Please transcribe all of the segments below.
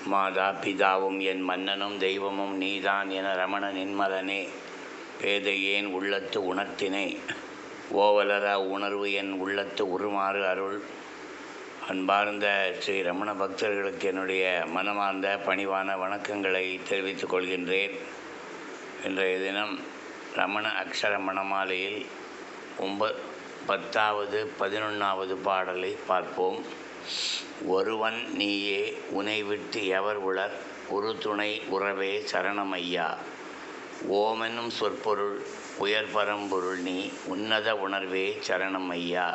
மாதா பிதாவும் என் மன்னனும் தெய்வமும் நீதான் என ரமண நின்மலனே பேதையேன் உள்ளத்து உணர்த்தினை ஓவலர உணர்வு என் உள்ளத்து உருமாறு அருள். அன்பார்ந்த ஸ்ரீ ரமண பக்தர்களுக்கு என்னுடைய மனமார்ந்த பணிவான வணக்கங்களை தெரிவித்துக் கொள்கின்றேன். இன்றைய தினம் ரமண அக்ஷர மணமாலையில் 10வது 11வது பாடலை பார்ப்போம். ஒருவன் நீயே உனை விட்டு எவர் உளர் ஒரு துணை உறவே சரணமையா. ஓமென்னும் சொற்பொருள் உயர் பரம்பொருள் நீ உன்னத உணர்வே சரணமையா.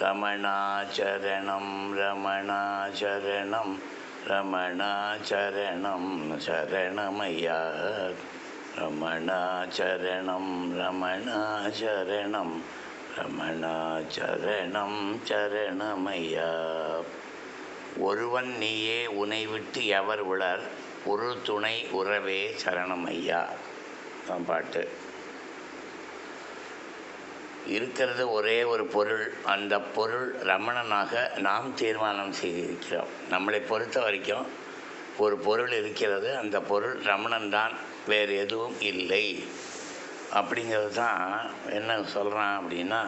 ரமணாச்சரணம் ரமணாச்சரணம் ரமணாச்சரணம் சரணமையா. ரமணாச்சரணம் ரமணாச்சரணம் ரமணாச்சரணம் சரணமையா. ஒருவன் நீயே உனை விட்டு எவர் உளர் ஒரு துணை உறவே சரணமையா. தான் பாட்டு. இருக்கிறது ஒரே ஒரு பொருள். அந்த பொருள் ரமணனாக நாம் தீர்மானம் செய்திருக்கிறோம். நம்மளை பொறுத்த வரைக்கும் ஒரு பொருள் இருக்கிறது, அந்த பொருள் ரமணன் தான், வேறு எதுவும் இல்லை. அப்படிங்கிறது தான் என்ன சொல்கிறான் அப்படின்னா,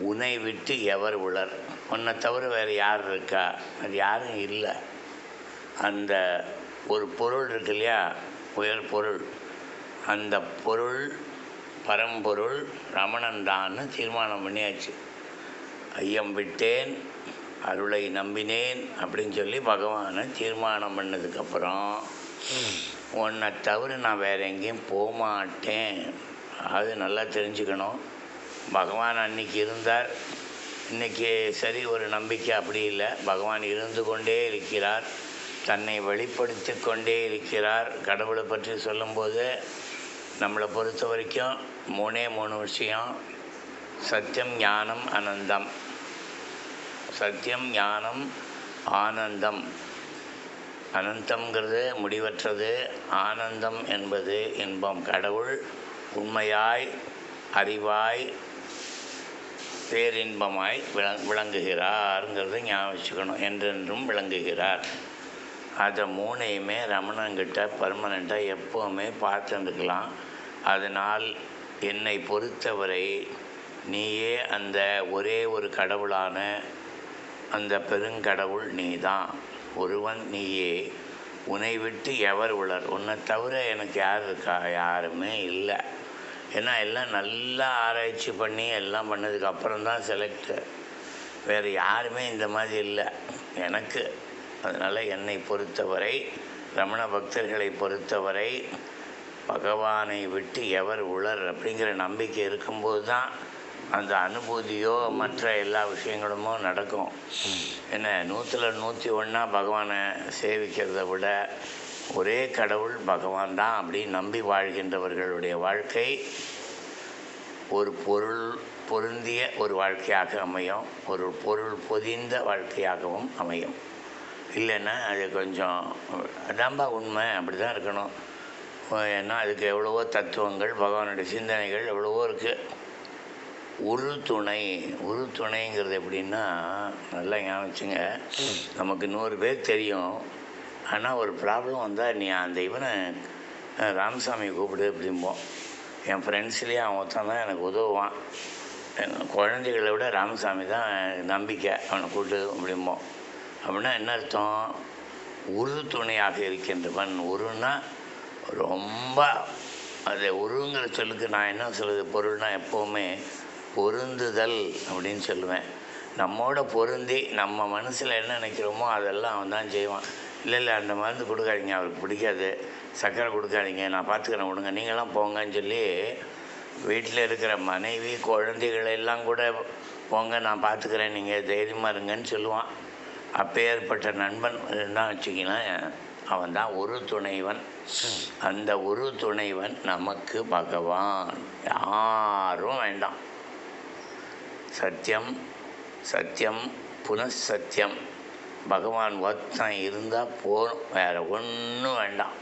உன்னை விட்டு எவர் உளர், உன்னை தவிர வேறு யார் இருக்கா, அது யாரும் இல்லை. அந்த ஒரு பொருள் இருக்கு இல்லையா, உயர் பொருள், அந்த பொருள் பரம்பொருள் ரமணன் தான்னு தீர்மானம் பண்ணியாச்சு. ஐயம் விட்டேன் அருளை நம்பினேன் அப்படின்னு சொல்லி பகவானை தீர்மானம் பண்ணதுக்கப்புறம் உன்னை தவிர நான் வேறு எங்கேயும் போகமாட்டேன். அது நல்லா தெரிஞ்சுக்கணும். பகவான் அன்றைக்கி இருந்தார், இன்றைக்கி சரி ஒரு நம்பிக்கை அப்படி இல்லை. பகவான் இருந்து கொண்டே இருக்கிறார், தன்னை வெளிப்படுத்தி கொண்டே இருக்கிறார். கடவுளை பற்றி சொல்லும்போது நம்மளை பொறுத்த வரைக்கும் 3 விஷயம்: சத்தியம், ஞானம், ஆனந்தம். சத்தியம், ஞானம், ஆனந்தம். அனந்தம்ங்கிறது முடிவற்றது, ஆனந்தம் என்பது இன்பம். கடவுள் உண்மையாய் அறிவாய் பேரின்பமாய் விளங்குகிறார்ங்கிறது ஞாபகம் வச்சுக்கணும். என்றென்றும் விளங்குகிறார். அதை 3ஐயுமே ரமணங்கிட்ட பர்மனெண்ட்டாக எப்போவுமே பார்த்துருக்கலாம். அதனால் என்னை பொறுத்தவரை நீயே அந்த ஒரே ஒரு கடவுளான அந்த பெருங்கடவுள் நீதான். ஒருவன் நீயே உன்னை விட்டு எவர் உளர், உன்னை தவிர எனக்கு யார் இருக்கா, யாருமே இல்லை. ஏன்னா எல்லாம் நல்லா ஆராய்ச்சி பண்ணி எல்லாம் பண்ணதுக்கப்புறம் தான் செலக்டு. வேறு யாருமே இந்த மாதிரி இல்லை எனக்கு. அதனால் என்னை பொறுத்தவரை, ரமண பக்தர்களை பொறுத்தவரை, பகவானை விட்டு எவர் உளர் அப்படிங்கிற நம்பிக்கை இருக்கும்போது தான் அந்த அனுபூதியோ மற்ற எல்லா விஷயங்களுமோ நடக்கும். என்ன 100ல் 101 பகவானை சேவிக்கிறத விட ஒரே கடவுள் பகவான் தான் அப்படின்னு நம்பி வாழ்கின்றவர்களுடைய வாழ்க்கை ஒரு பொருள் பொருந்திய ஒரு வாழ்க்கையாக அமையும், ஒரு பொருள் பொதிந்த வாழ்க்கையாகவும் அமையும். இல்லைன்னா அது கொஞ்சம் அதாம்பா உண்மை, அப்படி தான் இருக்கணும். ஏன்னா அதுக்கு எவ்வளவோ தத்துவங்கள், பகவானுடைய சிந்தனைகள் எவ்வளவோ இருக்குது. ஒரு துணைங்கிறது எப்படின்னா, நல்லா ஞாபகிச்சுங்க, நமக்கு 100 பேர் தெரியும். ஆனால் ஒரு ப்ராப்ளம் வந்தால் நீ அந்த இவனை ராமசாமியை கூப்பிடு அப்படிம்போம். என் ஃப்ரெண்ட்ஸ்லேயே அவன் ஒருத்தன் தான் எனக்கு உதவுவான். குழந்தைகளை விட ராமசாமி தான் நம்பிக்கை, அவனை கூப்பிட்டு அப்படிம்போம். அப்படின்னா என்ன அர்த்தம்? உரு துணையாக இருக்கின்றவன். உருன்னா ரொம்ப, அது உருங்கிற சொல்லுக்கு நான் என்ன சொல்லுது, பொருள்னால் எப்போவுமே பொருந்துதல் அப்படின்னு சொல்லுவேன். நம்மோட பொருந்தி நம்ம மனசில் என்ன நினைக்கிறோமோ அதெல்லாம் அவன் தான் செய்வான். இல்லை அந்த மருந்து கொடுக்காதீங்க, அவருக்கு பிடிக்காது, சர்க்கரை கொடுக்காதீங்க, நான் பார்த்துக்கிறேன், விடுங்க, நீங்களாம் போங்கன்னு சொல்லி வீட்டில் இருக்கிற மனைவி குழந்தைகளெல்லாம் கூட போங்க, நான் பார்த்துக்கிறேன், நீங்கள் தைரியமாக இருங்கன்னு சொல்லுவான். அப்பேற்பட்ட நண்பன் தான் வச்சுக்கலாம். அவன் தான் ஒரு துணைவன். அந்த ஒரு துணைவன் நமக்கு பகவான், யாரும் வேண்டாம். சத்தியம் சத்தியம் புனഃசத்தியம், பகவான் ஒருத்தன் இருந்தால் போதும், வேறு ஒன்றும் வேண்டாம்.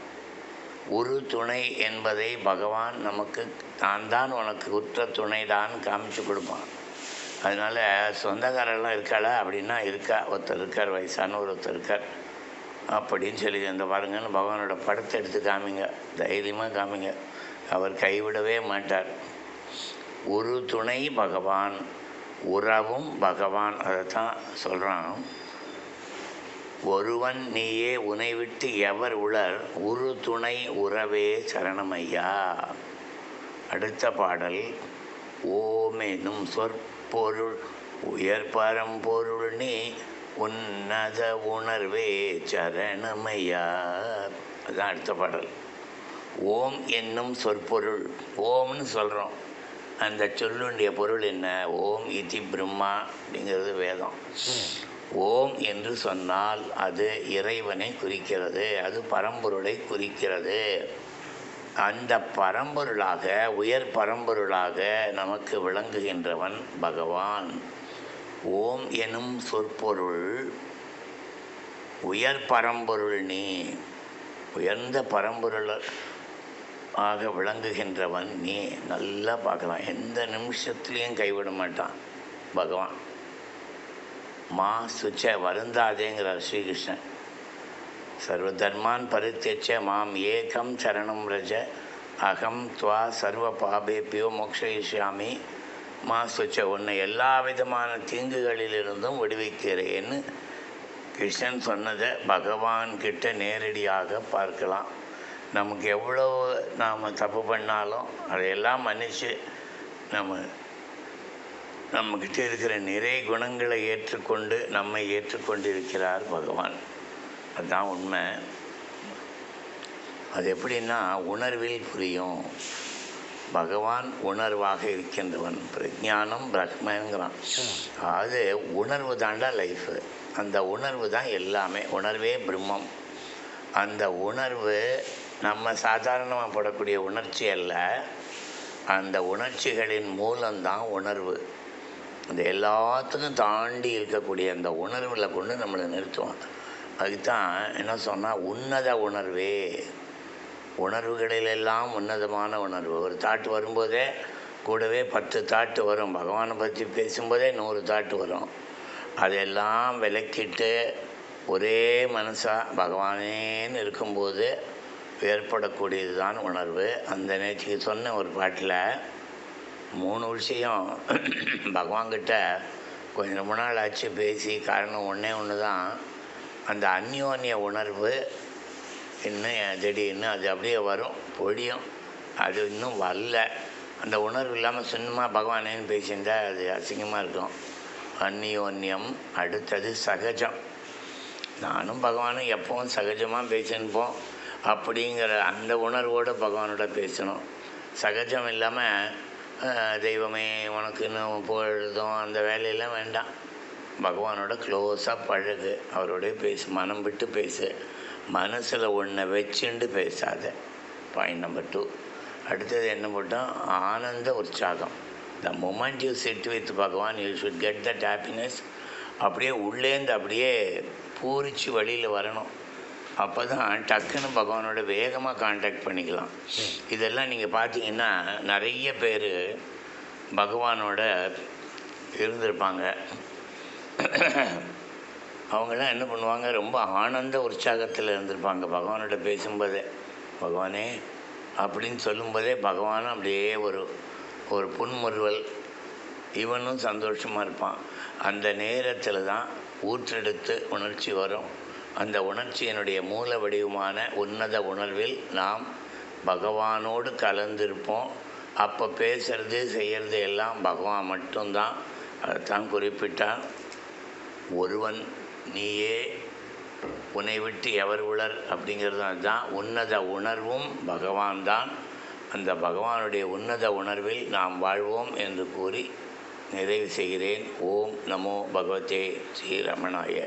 ஒரு துணை என்பதை பகவான் நமக்கு நான் தான் உனக்கு உற்ற துணை தான் காமிச்சு கொடுப்பான். அதனால் சொந்தக்காரெல்லாம் இருக்காளா அப்படின்னா இருக்கா. ஒருத்தர் இருக்கார், வயசான ஒருத்தர் இருக்கார். அப்படின்னு சொல்லி அந்த பாருங்கன்னு பகவானோட படத்தை எடுத்து காமிங்க, தைரியமாக காமிங்க. அவர் கைவிடவே மாட்டார். ஒரு துணை பகவான், உறவும் பகவான். அதைத்தான் சொல்கிறான். ஒருவன் நீயே உனை விட்டு எவர் உளர், ஒரு துணை உறவே சரணமையா. அடுத்த பாடல், ஓம் எனும் சொற்பொருள் உயர் பரம்பொருள் நீ உன்னத உணர்வே சரணமையா. அதுதான் அடுத்த பாடல். ஓம் என்னும் சொற்பொருள், ஓம்னு சொல்கிறோம். அந்த சொல்லுடைய பொருள் என்ன? ஓம் இதி பிரம்மா அப்படிங்கிறது வேதம். ஓம் என்று சொன்னால் அது இறைவனை குறிக்கிறது, அது பரம்பொருளை குறிக்கிறது. அந்த பரம்பொருளாக, உயர் பரம்பொருளாக நமக்கு விளங்குகின்றவன் பகவான். ஓம் எனும் சொற்பொருள் உயர் பரம்பொருள் நீ, உயர்ந்த பரம்பொருள் ஆக விளங்குகின்றவன் நீ. நல்லா பார்க்கலாம், எந்த நிமிஷத்துலேயும் கைவிட மாட்டான் பகவான். மா சுச்ச வருந்தாதேங்கிறார் ஸ்ரீகிருஷ்ணன். சர்வ தர்மான் பரித்யஜ மாம் ஏகம் சரணம் ரஜ அகம் துவா சர்வ பாபேபியோ மோக்ஷயிஷ்யாமி மா சுச்ச. உன்னை எல்லா விதமான தீங்குகளிலிருந்தும் விடுவிக்கிறேன்னு கிருஷ்ணன் சொன்னதை பகவான்கிட்ட நேரடியாக பார்க்கலாம். நமக்கு எவ்வளோ நாம் தப்பு பண்ணாலும் அதையெல்லாம் மன்னித்து நம்மக்கிட்ட இருக்கிற நிறை குணங்களை ஏற்றுக்கொண்டு நம்மை ஏற்றுக்கொண்டிருக்கிறார் பகவான். அதுதான் உண்மை. அது எப்படின்னா உணர்வில் புரியும். பகவான் உணர்வாக இருக்கின்றவன், பிரஜானம் பிரம்மங்கிறான். அது உணர்வு தாண்டா லைஃபு. அந்த உணர்வு தான் எல்லாமே. உணர்வே பிரம்மம். அந்த உணர்வு நம்ம சாதாரணமாக படக்கூடிய உணர்ச்சி அல்ல, அந்த உணர்ச்சிகளின் மூலம்தான் உணர்வு. அந்த எல்லாத்துக்கும் தாண்டி இருக்கக்கூடிய அந்த உணர்வில் கொண்டு நம்மளை நிறுத்துவோம். அதுதான் என்ன சொன்னால் உன்னத உணர்வே. உணர்வுகளிலெல்லாம் உன்னதமான உணர்வு. ஒரு தாட்டு வரும்போதே கூடவே 10 தாட்டு வரும். பகவானை பற்றி பேசும்போதே 100 தாட்டு வரும். அதெல்லாம் விலக்கிட்டு ஒரே மனசாக பகவானேன்னு இருக்கும்போது ஏற்படக்கூடியது தான் உணர்வு. அந்த நேற்றுக்கு சொன்ன ஒரு பாட்டில் 3 விஷயம் பகவான்கிட்ட கொஞ்சம் ரொம்ப நாள் ஆச்சு பேசி. காரணம் ஒன்று தான், அந்த அந்யோன்ய உணர்வு இன்னும் திடீர்னு அது அப்படியே வரும், பொழியும். அது இன்னும் வரல. அந்த உணர்வு இல்லாமல் சும்மா பகவானேன்னு பேசியிருந்தால் அது அசிங்கமாக இருக்கும். அந்யோன்யம். அடுத்தது சகஜம். நானும் பகவானும் எப்பவும் சகஜமாக பேசினுப்போம் அப்படிங்கிற அந்த உணர்வோடு பகவானோட பேசணும். சகஜம் இல்லாமல் தெய்வமே உனக்குன்னு பொழுதும் அந்த வேலையெல்லாம் வேண்டாம். பகவானோட க்ளோஸாக பழகு, அவரோடய பேசு, மனம் விட்டு பேசு. மனசில் ஒன்றை வச்சுண்டு பேசாத. Point number 2. அடுத்தது என்ன போட்டோம்? ஆனந்த உற்சாகம். The moment you sit with Bhagavan you should get that happiness. அப்படியே உள்ளேந்து அப்படியே பூரிச்சு வழியில் வரணும். அப்போ தான் டக்குன்னு பகவானோட வேகமாக கான்டாக்ட் பண்ணிக்கலாம். இதெல்லாம் நீங்கள் பார்த்தீங்கன்னா நிறைய பேர் பகவானோட இருந்திருப்பாங்க. அவங்களாம் என்ன பண்ணுவாங்க, ரொம்ப ஆனந்த உற்சாகத்தில் இருந்திருப்பாங்க பகவானோட பேசும்போதே. பகவானே அப்படின்னு சொல்லும்போதே பகவானும் அப்படியே ஒரு புன்முறுவல், இவனும் சந்தோஷமாக இருப்பான். அந்த நேரத்தில் தான் ஊற்றெடுத்து உணர்ச்சி வரும். அந்த உணர்ச்சியினுடைய மூல வடிவமான உன்னத உணர்வில் நாம் பகவானோடு கலந்திருப்போம். அப்போ பேசுறது செய்கிறது எல்லாம் பகவான் மட்டும்தான். அதைத்தான் குறிப்பிட்டான். ஒருவன் நீயே உன்னை விட்டு எவர் உளர் அப்படிங்கிறது அதுதான். உன்னத உணர்வும் பகவான் தான். அந்த பகவானுடைய உன்னத உணர்வில் நாம் வாழ்வோம் என்று கூறி நிறைவு செய்கிறேன். ஓம் நமோ பகவதே ஸ்ரீ ரமணாய.